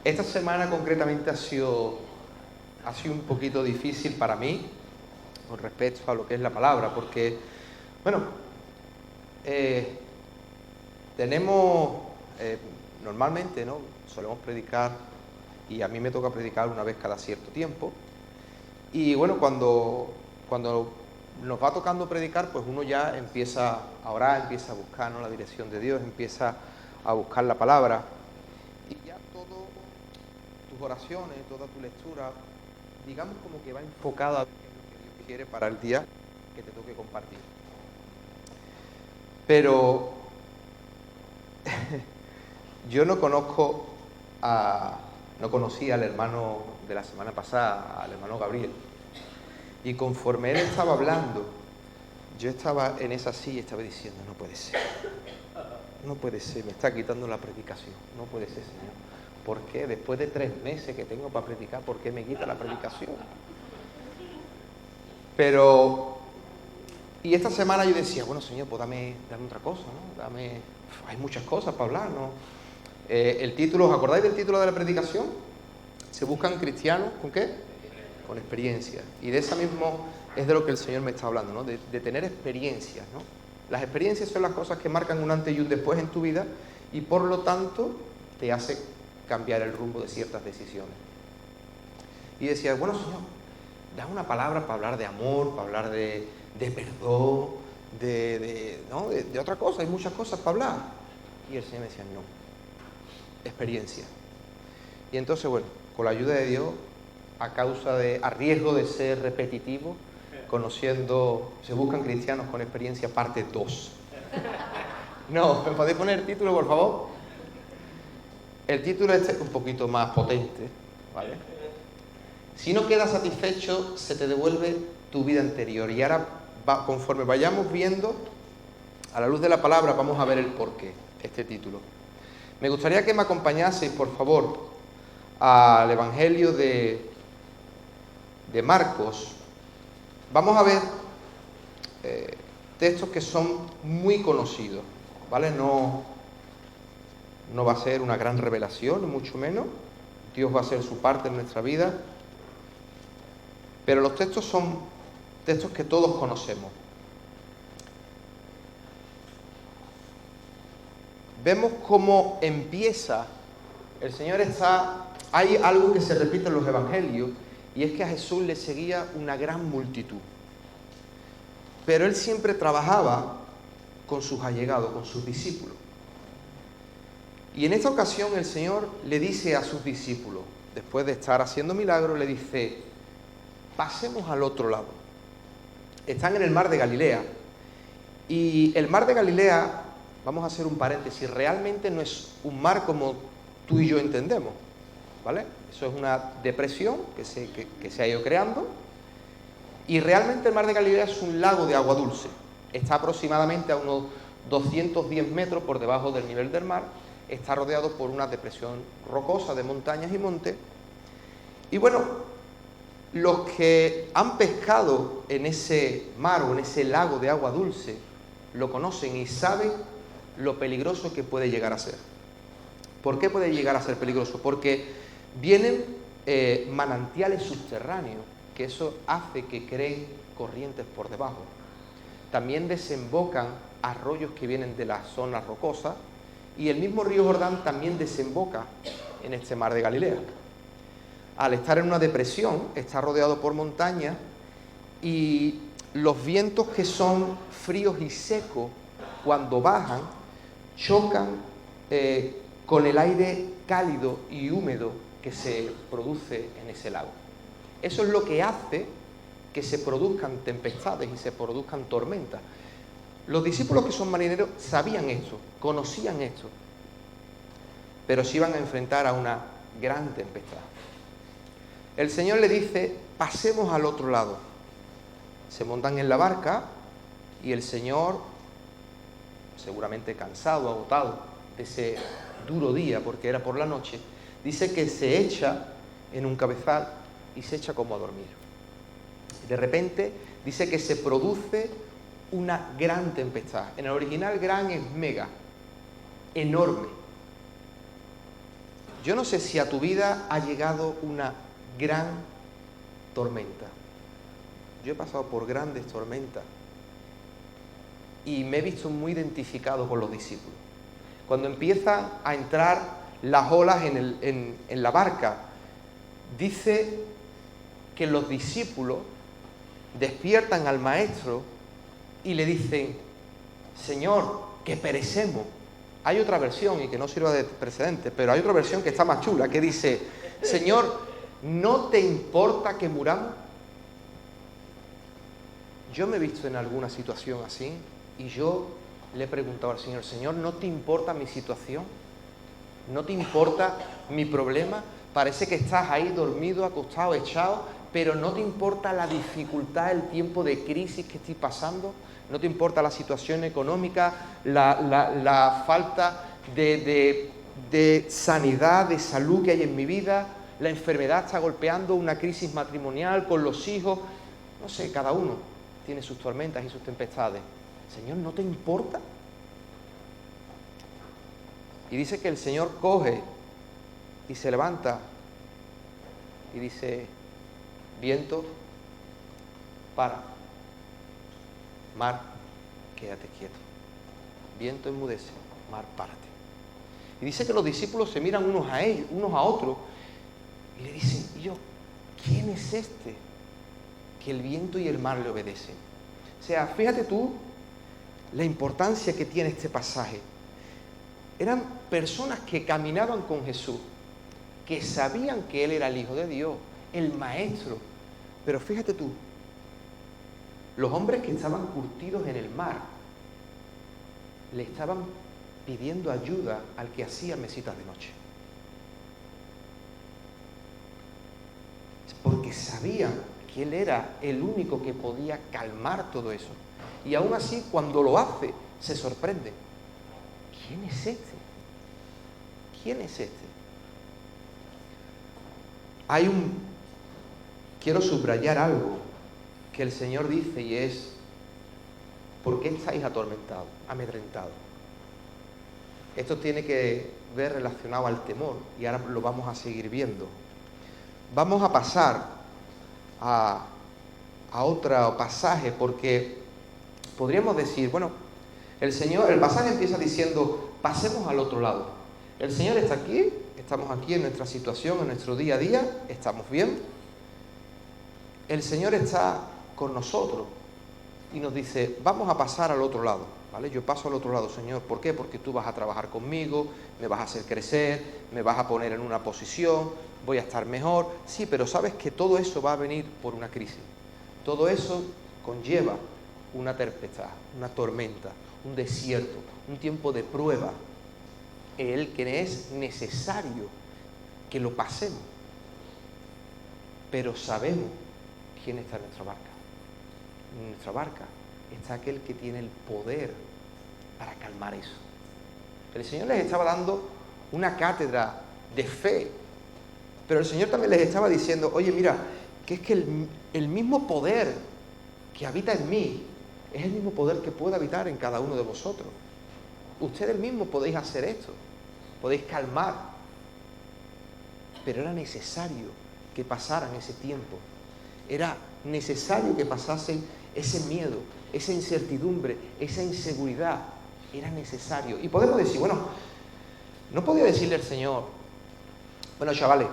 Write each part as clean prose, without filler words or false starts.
Esta semana concretamente ha sido un poquito difícil para mí con respecto a lo que es la palabra, porque, bueno, tenemos, normalmente, ¿no?, solemos predicar, y a mí me toca predicar una vez cada cierto tiempo, y bueno, cuando nos va tocando predicar, pues uno ya empieza a orar, empieza a buscar, ¿no?, la dirección de Dios, empieza a buscar la palabra, y ya todo tus oraciones, toda tu lectura, digamos como que va enfocada a lo que Dios quiere para el día que te toque compartir. Pero yo no conocí al hermano de la semana pasada, al hermano Gabriel, y conforme él estaba hablando, yo estaba en esa silla y estaba diciendo, no puede ser, me está quitando la predicación, no puede ser, Señor. ¿Por qué? Después de 3 meses que tengo para predicar, ¿por qué me quita la predicación? Y esta semana yo decía, bueno, Señor, pues dame otra cosa, ¿no? Hay muchas cosas para hablar, ¿no? ¿Os acordáis del título de la predicación? Se buscan cristianos, ¿con qué? Con experiencia. Y de esa mismo es de lo que el Señor me está hablando, ¿no? De tener experiencias, ¿no? Las experiencias son las cosas que marcan un antes y un después en tu vida y por lo tanto te hace cambiar el rumbo de ciertas decisiones. Y decía, bueno, Señor, da una palabra para hablar de amor, para hablar de perdón, de otra cosa, hay muchas cosas para hablar. Y el Señor me decía, no, experiencia. Y entonces, bueno, con la ayuda de Dios, a riesgo de ser repetitivo, se buscan cristianos con experiencia, parte 2. No, ¿me podéis poner el título, por favor? El título este es un poquito más potente, ¿vale? Si no quedas satisfecho, se te devuelve tu vida anterior. Y ahora, conforme vayamos viendo, a la luz de la palabra, vamos a ver el porqué, este título. Me gustaría que me acompañaseis, por favor, al Evangelio de Marcos. Vamos a ver textos que son muy conocidos, ¿vale? No va a ser una gran revelación, ni mucho menos. Dios va a hacer su parte en nuestra vida. Pero los textos son textos que todos conocemos. Vemos cómo empieza. Hay algo que se repite en los evangelios, y es que a Jesús le seguía una gran multitud. Pero él siempre trabajaba con sus allegados, con sus discípulos. Y en esta ocasión el Señor le dice a sus discípulos, después de estar haciendo milagros, le dice, pasemos al otro lado. Están en el mar de Galilea. Y el mar de Galilea, vamos a hacer un paréntesis, realmente no es un mar como tú y yo entendemos, ¿vale? Eso es una depresión que se ha ido creando. Y realmente el mar de Galilea es un lago de agua dulce. Está aproximadamente a unos 210 metros por debajo del nivel del mar. Está rodeado por una depresión rocosa de montañas y montes. Y bueno, los que han pescado en ese mar o en ese lago de agua dulce lo conocen y saben lo peligroso que puede llegar a ser. ¿Por qué puede llegar a ser peligroso? Porque vienen manantiales subterráneos, que eso hace que creen corrientes por debajo. También desembocan arroyos que vienen de las zonas rocosas, y el mismo río Jordán también desemboca en este mar de Galilea. Al estar en una depresión, está rodeado por montañas, y los vientos que son fríos y secos, cuando bajan, chocan con el aire cálido y húmedo que se produce en ese lago. Eso es lo que hace que se produzcan tempestades y se produzcan tormentas. Los discípulos que son marineros sabían esto, conocían esto, pero se iban a enfrentar a una gran tempestad. El Señor le dice, pasemos al otro lado. Se montan en la barca y el Señor, seguramente cansado, agotado de ese duro día, porque era por la noche, dice que se echa en un cabezal y se echa como a dormir. De repente dice que se produce una gran tempestad. En el original gran es mega, enorme. Yo no sé si a tu vida ha llegado una gran tormenta. Yo he pasado por grandes tormentas y me he visto muy identificado con los discípulos. Cuando empiezan a entrar las olas en la barca, dice que los discípulos despiertan al maestro y le dicen: Señor, que perecemos. Hay otra versión, y que no sirva de precedente, pero hay otra versión que está más chula, que dice: Señor, ¿no te importa que muramos? Yo me he visto en alguna situación así y yo le he preguntado al Señor: Señor, ¿no te importa mi situación? ¿No te importa mi problema? Parece que estás ahí dormido, acostado, echado, pero no te importa la dificultad, el tiempo de crisis que estoy pasando. No te importa la situación económica, la falta de sanidad, de salud que hay en mi vida. La enfermedad está golpeando, una crisis matrimonial con los hijos. No sé, cada uno tiene sus tormentas y sus tempestades. Señor, ¿no te importa? Y dice que el Señor coge y se levanta y dice: viento, para. Mar, quédate quieto. Viento, enmudece. Mar, párate. Y dice que los discípulos se miran unos a otros y le dicen: ¿y yo? ¿Quién es este que el viento y el mar le obedecen? O sea, fíjate tú la importancia que tiene este pasaje. Eran personas que caminaban con Jesús, que sabían que Él era el Hijo de Dios, el Maestro. Pero fíjate tú, los hombres que estaban curtidos en el mar le estaban pidiendo ayuda al que hacía mesitas de noche. Porque sabían que Él era el único que podía calmar todo eso. Y aún así, cuando lo hace, se sorprende. ¿Quién es este? ¿Quién es este? Quiero subrayar algo que el Señor dice, y es: ¿por qué estáis atormentados, amedrentados? Esto tiene que ver relacionado al temor, y ahora lo vamos a seguir viendo. Vamos a pasar a otro pasaje, porque podríamos decir, bueno, el pasaje empieza diciendo: pasemos al otro lado. El Señor está aquí, estamos aquí en nuestra situación, en nuestro día a día, estamos bien. El Señor está con nosotros y nos dice: vamos a pasar al otro lado, ¿vale? Yo paso al otro lado, Señor. ¿Por qué? Porque tú vas a trabajar conmigo, me vas a hacer crecer, me vas a poner en una posición, voy a estar mejor. Sí, pero sabes que todo eso va a venir por una crisis. Todo eso conlleva una tempestad, una tormenta, un desierto, un tiempo de prueba, el que es necesario que lo pasemos. Pero sabemos quién está en nuestra barca. En nuestra barca está aquel que tiene el poder para calmar eso. El Señor les estaba dando una cátedra de fe, pero el Señor también les estaba diciendo: oye, mira, que es que el mismo poder que habita en mí es el mismo poder que puede habitar en cada uno de vosotros. Ustedes mismos podéis hacer esto, podéis calmar, pero era necesario que pasaran ese tiempo. Era necesario que pasasen ese miedo, esa incertidumbre, esa inseguridad. Era necesario. Y podemos decir, bueno, no podía decirle al Señor: bueno, chavales,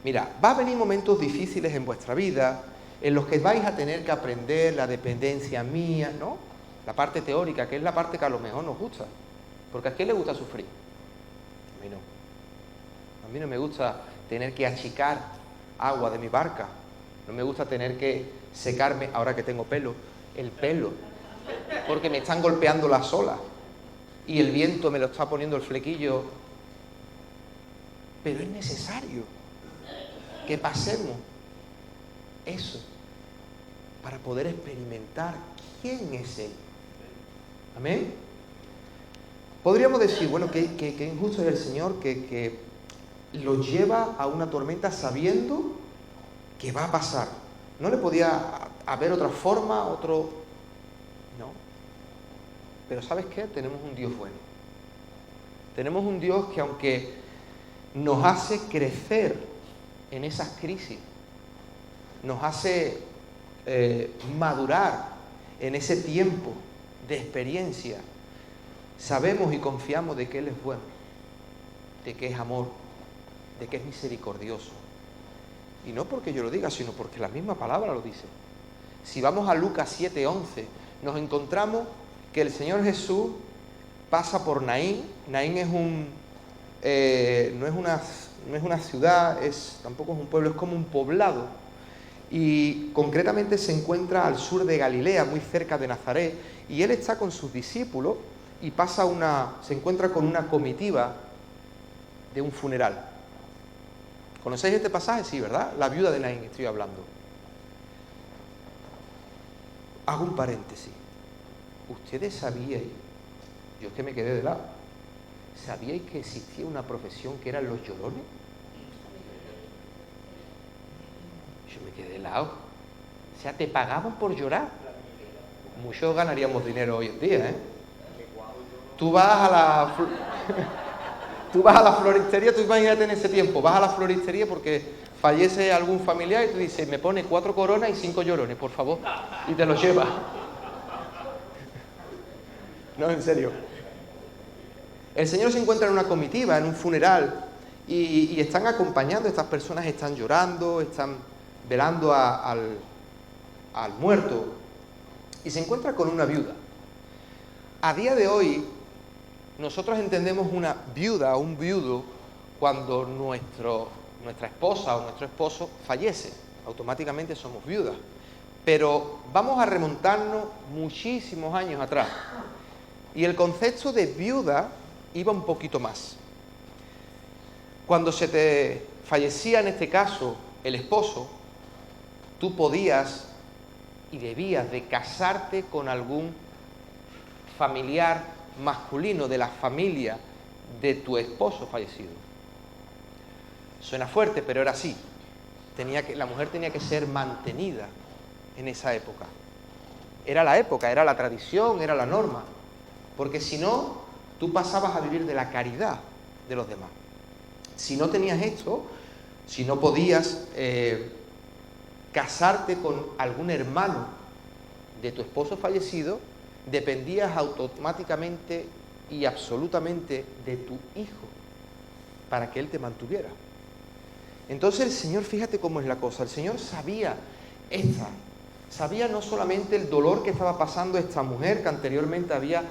mira, va a venir momentos difíciles en vuestra vida en los que vais a tener que aprender la dependencia mía, ¿no? La parte teórica, que es la parte que a lo mejor nos gusta. Porque ¿a quién le gusta sufrir? A mí no. A mí no me gusta tener que achicar agua de mi barca. No me gusta tener que secarme, ahora que tengo pelo, el pelo. Porque me están golpeando las olas. Y el viento me lo está poniendo el flequillo. Pero es necesario que pasemos eso para poder experimentar quién es Él. Amén. Podríamos decir, bueno, que injusto es el Señor que lo lleva a una tormenta sabiendo que va a pasar. No le podía haber otra forma, no. Pero ¿sabes qué? Tenemos un Dios bueno. Tenemos un Dios que, aunque nos hace crecer en esas crisis, nos hace madurar en ese tiempo de experiencia, sabemos y confiamos de que Él es bueno, de que es amor, de que es misericordioso. Y no porque yo lo diga, sino porque la misma palabra lo dice. Si vamos a Lucas 7:11, nos encontramos que el Señor Jesús pasa por Naín. Naín es no es una ciudad, tampoco es un pueblo, es como un poblado. Y concretamente se encuentra al sur de Galilea, muy cerca de Nazaret, y Él está con sus discípulos y se encuentra con una comitiva de un funeral. ¿Conocéis este pasaje? Sí, ¿verdad? La viuda de Naín estoy hablando. Hago un paréntesis. ¿Ustedes sabíais? Yo es que me quedé de lado. ¿Sabíais que existía una profesión que eran los llorones? Yo me quedé de lado. O sea, ¿te pagaban por llorar? Muchos ganaríamos dinero hoy en día, ¿eh? Tú vas a la floristería, tú imagínate en ese tiempo, vas a la floristería porque fallece algún familiar y tú dices, me pone 4 coronas y 5 llorones, por favor, y te los llevas. No, en serio. El Señor se encuentra en una comitiva, en un funeral, y están acompañando, estas personas están llorando, están velando al muerto, y se encuentra con una viuda. A día de hoy, nosotros entendemos una viuda o un viudo cuando nuestra esposa o nuestro esposo fallece. Automáticamente somos viudas. Pero vamos a remontarnos muchísimos años atrás. Y el concepto de viuda iba un poquito más. Cuando se te fallecía, en este caso, el esposo, tú podías y debías de casarte con algún familiar masculino de la familia de tu esposo fallecido. Suena fuerte, pero era así. La mujer tenía que ser mantenida en esa época. Era la época, era la tradición, era la norma. Porque si no, tú pasabas a vivir de la caridad de los demás. Si no tenías esto, si no podías casarte con algún hermano de tu esposo fallecido, dependías automáticamente y absolutamente de tu hijo para que él te mantuviera. Entonces el Señor, fíjate cómo es la cosa, el Señor sabía no solamente el dolor que estaba pasando esta mujer que anteriormente había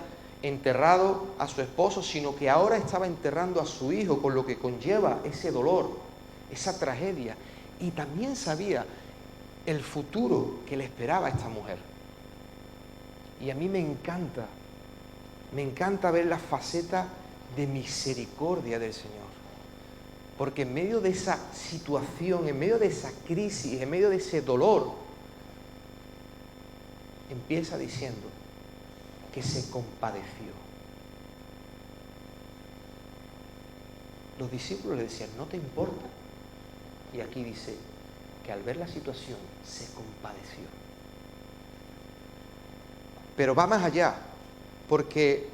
enterrado a su esposo, sino que ahora estaba enterrando a su hijo, con lo que conlleva ese dolor, esa tragedia, y también sabía el futuro que le esperaba a esta mujer. Y a mí me encanta ver la faceta de misericordia del Señor. Porque en medio de esa situación, en medio de esa crisis, en medio de ese dolor, empieza diciendo que se compadeció. Los discípulos le decían, ¿no te importa? Y aquí dice que al ver la situación se compadeció. Pero va más allá, porque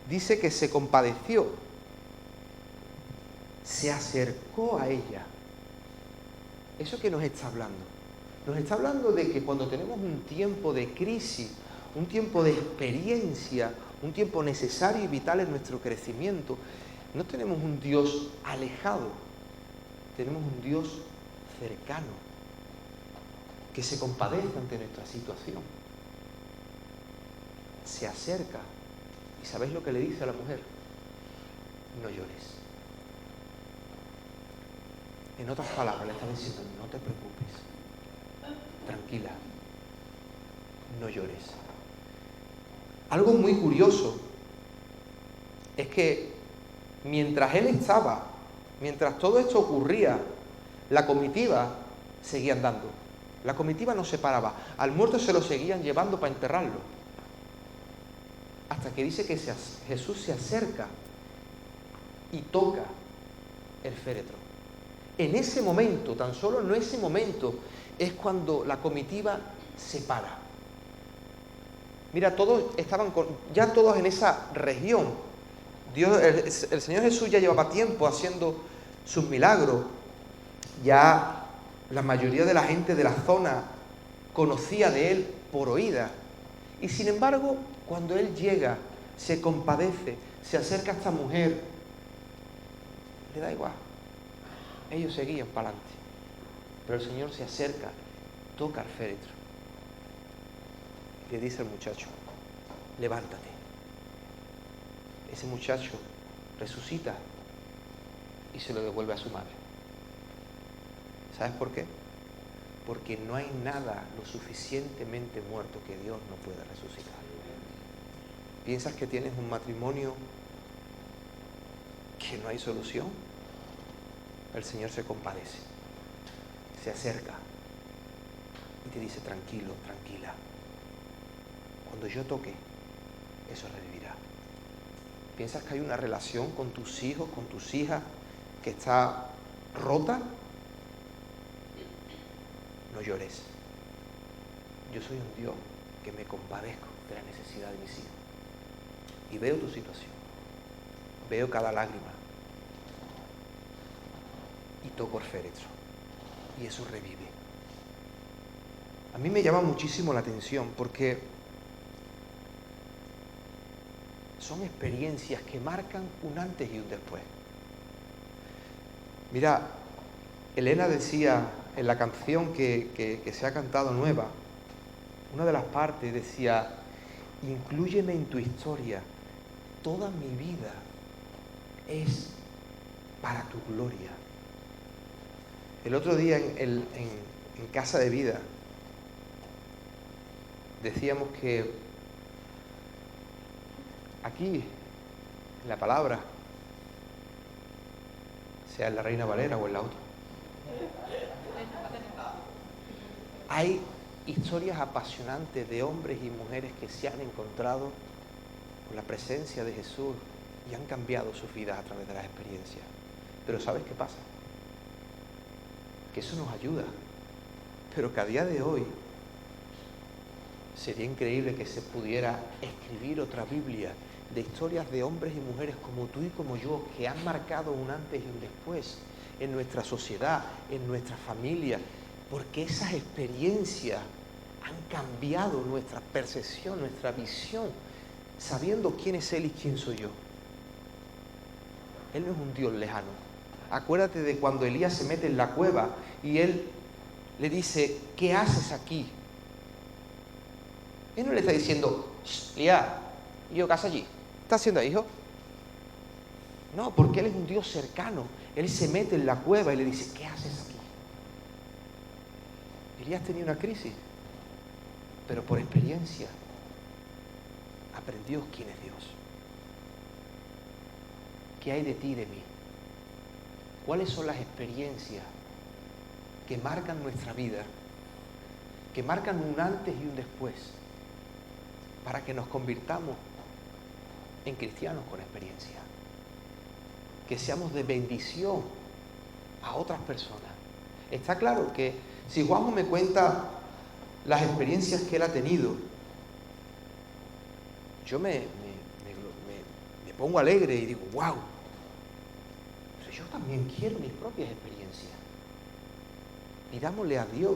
dice que se compadeció, se acercó a ella. ¿Eso qué nos está hablando? Nos está hablando de que cuando tenemos un tiempo de crisis, un tiempo de experiencia, un tiempo necesario y vital en nuestro crecimiento, no tenemos un Dios alejado, tenemos un Dios cercano, que se compadece ante nuestra situación. Se acerca y ¿sabéis lo que le dice a la mujer? No llores. En otras palabras le está diciendo, no te preocupes, tranquila, no llores. Algo muy curioso es que mientras todo esto ocurría, la comitiva seguía andando. La comitiva no se paraba. Al muerto se lo seguían llevando para enterrarlo. Hasta que dice que Jesús se acerca y toca el féretro. En ese momento, tan solo en ese momento, es cuando la comitiva se para. Mira, todos estaban ya todos en esa región El Señor Jesús ya llevaba tiempo haciendo sus milagros. Ya la mayoría de la gente de la zona conocía de Él por oídas. Y sin embargo, cuando Él llega, se compadece, se acerca a esta mujer, le da igual. Ellos seguían para adelante. Pero el Señor se acerca, toca el féretro y le dice al muchacho: levántate. Ese muchacho resucita y se lo devuelve a su madre. ¿Sabes por qué? Porque no hay nada lo suficientemente muerto que Dios no pueda resucitar. ¿Piensas que tienes un matrimonio que no hay solución? El Señor se compadece, se acerca y te dice: tranquilo, tranquila. Cuando yo toque, eso revivirá. ¿Piensas que hay una relación con tus hijos, con tus hijas, que está rota? No llores. Yo soy un Dios que me compadezco de la necesidad de mis hijos. Y veo tu situación. Veo cada lágrima. Y toco el féretro. Y eso revive. A mí me llama muchísimo la atención porque son experiencias que marcan un antes y un después. Mira, Elena decía en la canción que se ha cantado nueva, una de las partes decía: inclúyeme en tu historia, toda mi vida es para tu gloria. El otro día en Casa de Vida decíamos que aquí, en la palabra, sea en la Reina Valera o en la otra, hay historias apasionantes de hombres y mujeres que se han encontrado con la presencia de Jesús y han cambiado sus vidas a través de las experiencias. Pero ¿sabes qué pasa? Que eso nos ayuda, pero que a día de hoy sería increíble que se pudiera escribir otra Biblia de historias de hombres y mujeres como tú y como yo, que han marcado un antes y un después en nuestra sociedad, en nuestra familia, porque esas experiencias han cambiado nuestra percepción, nuestra visión, sabiendo quién es Él y quién soy yo. Él no es un Dios lejano. Acuérdate de cuando Elías se mete en la cueva y Él le dice: ¿qué haces aquí? Él no le está diciendo: Elías, ¿yo qué haces allí? ¿Qué estás haciendo ahí, hijo? No, porque Él es un Dios cercano. Él se mete en la cueva y le dice: ¿qué haces aquí? Elías tenía una crisis, pero por experiencia aprendió quién es Dios. ¿Qué hay de ti y de mí? ¿Cuáles son las experiencias que marcan nuestra vida, que marcan un antes y un después, para que nos convirtamos en cristianos con experiencia? Que seamos de bendición a otras personas. Está claro que si Juanjo me cuenta las experiencias que él ha tenido, yo me pongo alegre y digo: wow, pero yo también quiero mis propias experiencias. Pidámosle a Dios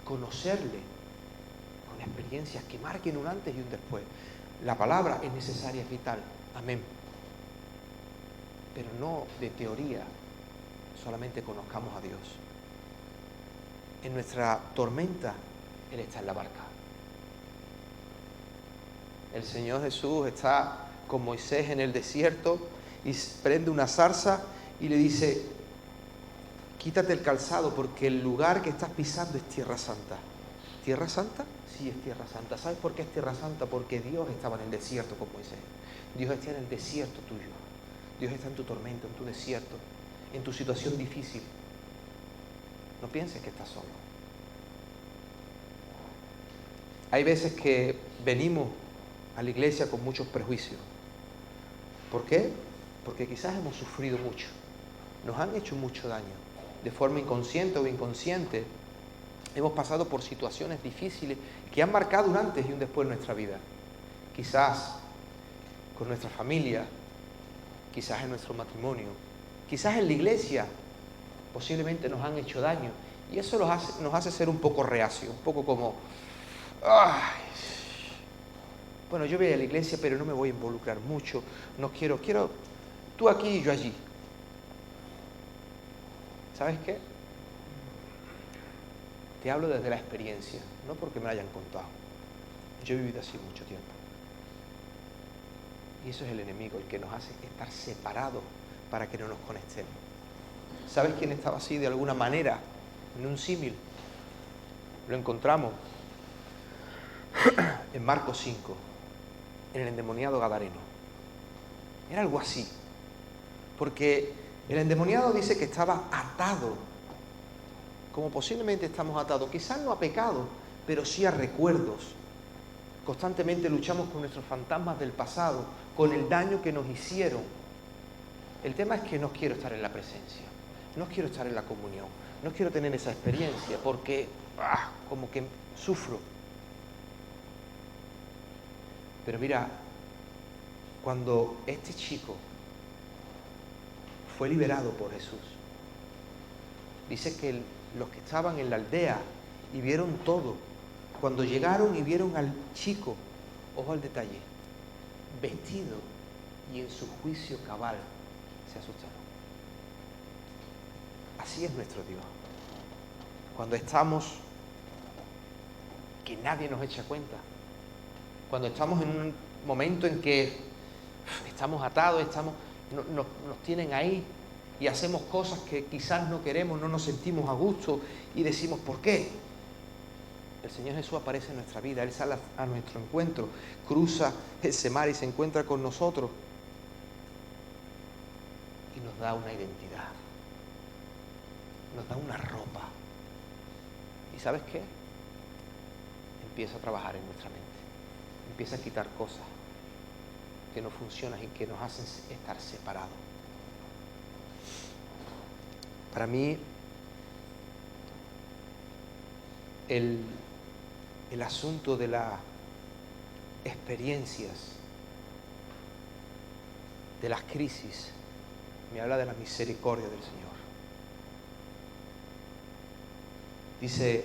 conocerle con experiencias que marquen un antes y un después. La palabra es necesaria, es vital. Amén. Pero no de teoría, solamente conozcamos a Dios. En nuestra tormenta, Él está en la barca. El Señor Jesús está con Moisés en el desierto y prende una zarza y le dice: quítate el calzado porque el lugar que estás pisando es Tierra Santa. ¿Tierra Santa? Sí, es Tierra Santa. ¿Sabes por qué es Tierra Santa? Porque Dios estaba en el desierto con Moisés. Dios está en el desierto tuyo. Dios está en tu tormento, en tu desierto, en tu situación difícil. No pienses que estás solo. Hay veces que venimos a la iglesia con muchos prejuicios. ¿Por qué? Porque quizás hemos sufrido mucho. Nos han hecho mucho daño. De forma inconsciente o inconsciente, hemos pasado por situaciones difíciles que han marcado un antes y un después en nuestra vida. Quizás con nuestra familia, quizás en nuestro matrimonio, quizás en la iglesia, posiblemente nos han hecho daño. Y eso nos hace ser un poco reacios, un poco como, ay, bueno, yo voy a la iglesia, pero no me voy a involucrar mucho, no quiero tú aquí y yo allí. ¿Sabes qué? Te hablo desde la experiencia, no porque me lo hayan contado. Yo he vivido así mucho tiempo. Y eso es el enemigo, el que nos hace estar separados para que no nos conectemos. ¿Sabes quién estaba así de alguna manera? En un símil. Lo encontramos en Marcos 5, en el endemoniado gadareno. Era algo así. Porque el endemoniado dice que estaba atado, como posiblemente estamos atados, quizás no a pecado, pero sí a recuerdos. Constantemente luchamos con nuestros fantasmas del pasado, con el daño que nos hicieron. El tema es que no quiero estar en la presencia, no quiero estar en la comunión, no quiero tener esa experiencia porque como que sufro. Pero mira, cuando este chico fue liberado por Jesús, dice que los que estaban en la aldea y vieron todo, cuando llegaron y vieron al chico, ojo al detalle, vestido y en su juicio cabal, se asustaron. Así es nuestro Dios. Cuando estamos, que nadie nos echa cuenta, cuando estamos en un momento en que estamos atados, nos tienen ahí y hacemos cosas que quizás no queremos, no nos sentimos a gusto y decimos, ¿por qué? El Señor Jesús aparece en nuestra vida, Él sale a nuestro encuentro, cruza ese mar y se encuentra con nosotros y nos da una identidad, nos da una ropa. ¿Y sabes qué? Empieza a trabajar en nuestra mente, empieza a quitar cosas que no funcionan y que nos hacen estar separados. Para mí, el asunto de las experiencias, de las crisis, me habla de la misericordia del Señor. Dice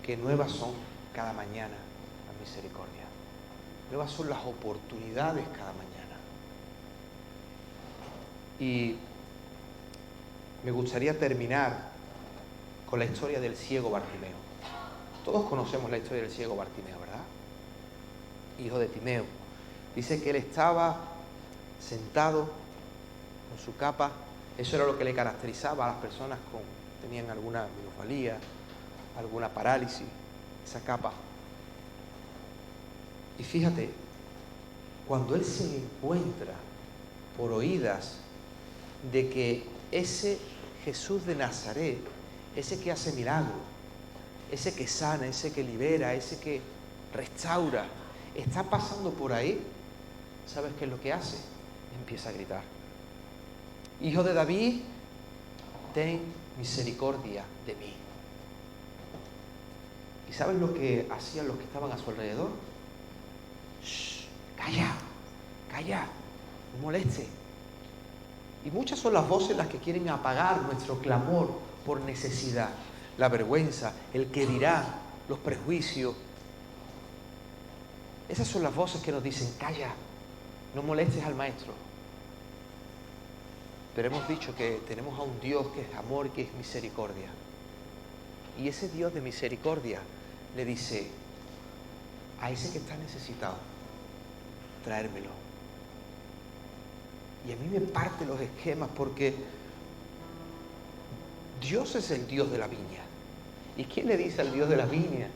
que nuevas son cada mañana las misericordias. Nuevas son las oportunidades cada mañana. Y me gustaría terminar con la historia del ciego Bartimeo. Todos conocemos la historia del ciego Bartimeo, ¿verdad? Hijo de Timeo. Dice que él estaba sentado con su capa. Eso era lo que le caracterizaba a las personas que tenían alguna minusvalía, alguna parálisis, esa capa. Y fíjate, cuando él se encuentra por oídas de que ese Jesús de Nazaret, ese que hace milagros, ese que sana, ese que libera, ese que restaura, está pasando por ahí, ¿sabes qué es lo que hace? Empieza a gritar: Hijo de David, ten misericordia de mí. ¿Y sabes lo que hacían los que estaban a su alrededor? ¡Shh! ¡Calla! ¡Calla! No moleste. Y muchas son las voces las que quieren apagar nuestro clamor por necesidad. La vergüenza, el que dirá, los prejuicios. Esas son las voces que nos dicen: calla, no molestes al maestro. Pero hemos dicho que tenemos a un Dios que es amor y que es misericordia. Y ese Dios de misericordia le dice a ese que está necesitado: traérmelo. Y a mí me parte los esquemas, porque Dios es el Dios de la viña. ¿Y quién le dice al Dios de la viña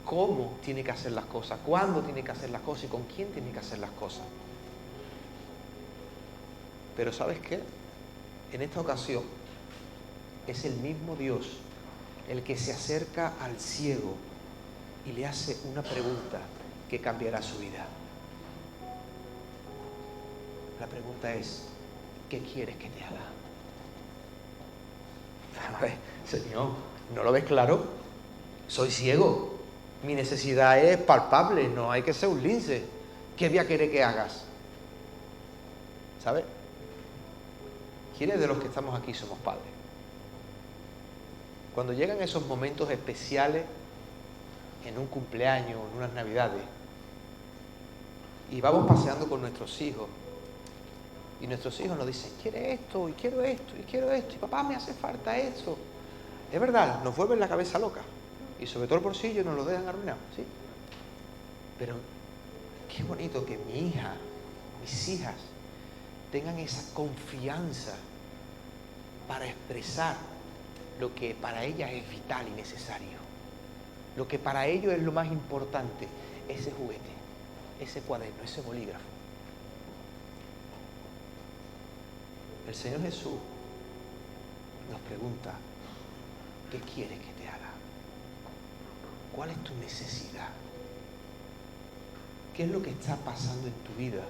cómo tiene que hacer las cosas, cuándo tiene que hacer las cosas y con quién tiene que hacer las cosas? Pero ¿sabes qué? En esta ocasión es el mismo Dios el que se acerca al ciego y le hace una pregunta que cambiará su vida. La pregunta es: ¿qué quieres que te haga? A ver, Señor, ¿no lo ves claro? Soy ciego. Mi necesidad es palpable, no hay que ser un lince. ¿Qué voy a querer que hagas? ¿sabes? ¿Quiénes de los que estamos aquí somos padres? Cuando llegan esos momentos especiales, en un cumpleaños, en unas navidades, y vamos paseando con nuestros hijos, y nuestros hijos nos dicen, quiero esto, y quiero esto, y quiero esto, y papá, me hace falta esto. Es verdad, nos vuelven la cabeza loca, y sobre todo el bolsillo nos lo dejan arruinado, ¿sí? Pero qué bonito que mi hija, mis hijas, tengan esa confianza para expresar lo que para ellas es vital y necesario, lo que para ellos es lo más importante, ese juguete, ese cuaderno, ese bolígrafo. El Señor Jesús nos pregunta, ¿qué quieres que te haga? ¿Cuál es tu necesidad? ¿Qué es lo que está pasando en tu vida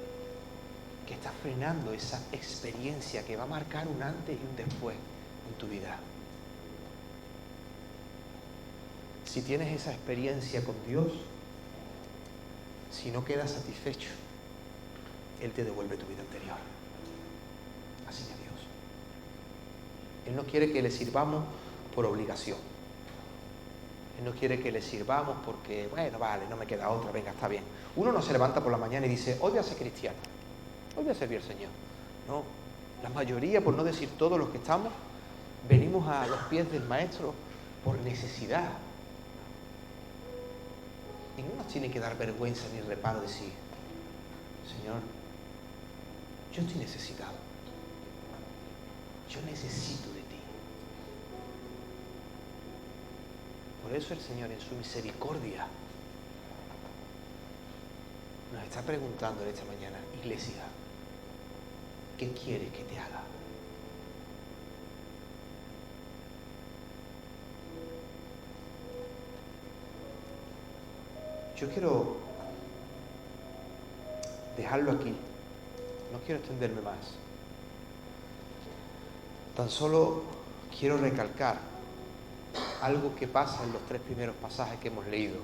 que está frenando esa experiencia que va a marcar un antes y un después en tu vida? Si tienes esa experiencia con Dios, si no quedas satisfecho, Él te devuelve tu vida anterior. Así es Dios. Él no quiere que le sirvamos por obligación. Él no quiere que le sirvamos porque, bueno, vale, no me queda otra, venga, está bien. Uno no se levanta por la mañana y dice, hoy voy a ser cristiano, hoy voy a servir al Señor. No, la mayoría, por no decir todos los que estamos, venimos a los pies del Maestro por necesidad. Ninguno nos tiene que dar vergüenza ni reparo de decir, Señor, yo estoy necesitado. Yo necesito de ti. Por eso el Señor en su misericordia nos está preguntando en esta mañana, iglesia, ¿qué quieres que te haga? Yo quiero dejarlo aquí, no quiero extenderme más. Tan solo quiero recalcar algo que pasa en los 3 primeros pasajes que hemos leído.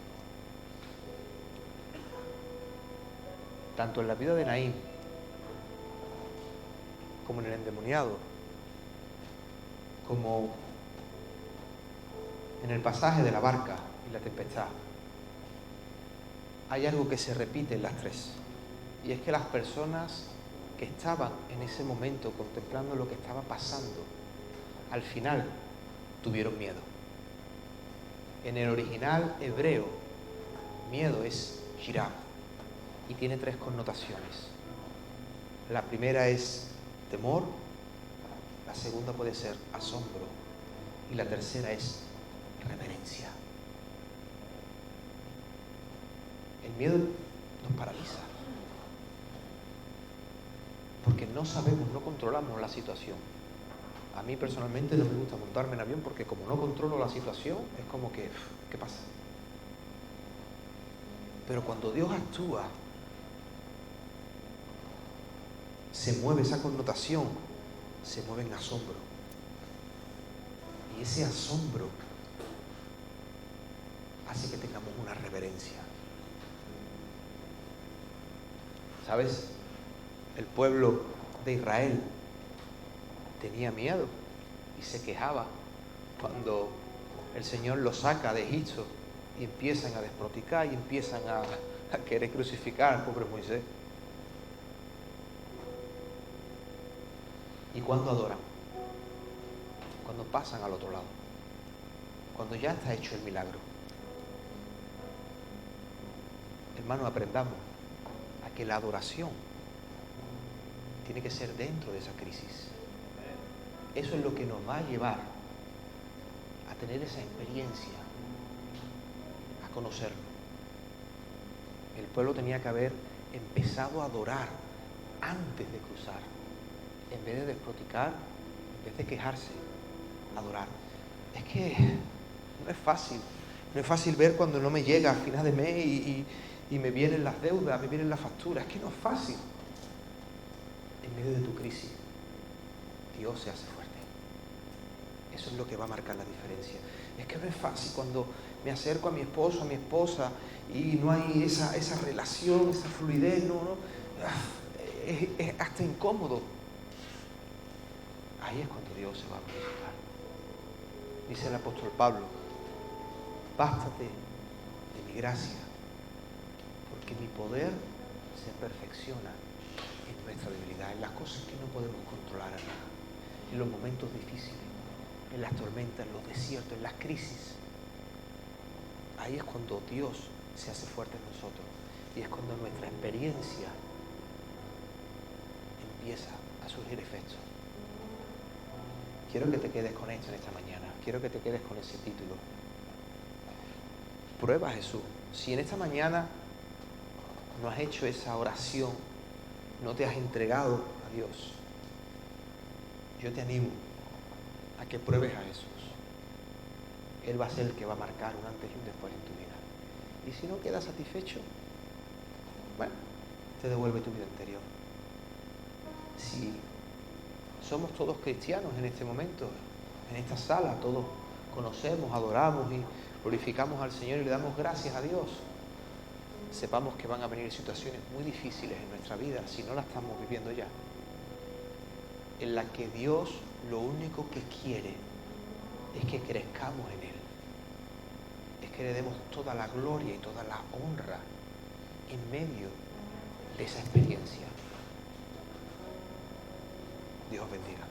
Tanto en la vida de Naín como en el endemoniado, como en el pasaje de la barca y la tempestad, hay algo que se repite en las 3, y es que las personas que estaban en ese momento contemplando lo que estaba pasando, al final tuvieron miedo. En el original hebreo, miedo es shirah y tiene 3 connotaciones. La primera es temor, la segunda puede ser asombro y la tercera es reverencia. El miedo nos paraliza porque no sabemos, no controlamos la situación. A mí personalmente no me gusta montarme en avión porque como no controlo la situación, es como que, ¿qué pasa? Pero cuando Dios actúa, se mueve esa connotación, se mueve en asombro. Y ese asombro hace que tengamos una reverencia. ¿Sabes? El pueblo de Israel tenía miedo y se quejaba cuando el Señor los saca de Egipto y empiezan a despotricar y empiezan a querer crucificar al pobre Moisés. ¿Y cuándo adoran? Cuando pasan al otro lado, cuando ya está hecho el milagro. Hermanos, aprendamos a que la adoración tiene que ser dentro de esa crisis. Eso es lo que nos va a llevar a tener esa experiencia, a conocerlo. El pueblo tenía que haber empezado a adorar antes de cruzar, en vez de despotricar, en vez de quejarse, adorar. Es que no es fácil ver cuando no me llega a final de mes y me vienen las deudas, me vienen las facturas. Es que no es fácil. En medio de tu crisis, Dios se hace fuerte. Eso es lo que va a marcar la diferencia. Es que no es fácil cuando me acerco a mi esposo, a mi esposa, y no hay esa relación, esa fluidez, no. es hasta incómodo. Ahí es cuando Dios se va a glorificar. Dice el apóstol Pablo, bástate de mi gracia, porque mi poder se perfecciona en nuestra debilidad, en las cosas que no podemos controlar, en los momentos difíciles, en las tormentas, en los desiertos, en las crisis. Ahí es cuando Dios se hace fuerte en nosotros y es cuando nuestra experiencia empieza a surgir efectos. Quiero que te quedes con esto en esta mañana. Quiero que te quedes con ese título. Prueba a Jesús. Si en esta mañana no has hecho esa oración, no te has entregado a Dios, yo te animo a que pruebes a Jesús. Él va a ser el que va a marcar un antes y un después en tu vida. Y si no quedas satisfecho, bueno, te devuelve tu vida anterior. Si somos todos cristianos en este momento, en esta sala, todos conocemos, adoramos y glorificamos al Señor y le damos gracias a Dios, sepamos que van a venir situaciones muy difíciles en nuestra vida, si no la estamos viviendo ya, en la que Dios lo único que quiere es que crezcamos en Él, es que le demos toda la gloria y toda la honra en medio de esa experiencia. Dios bendiga.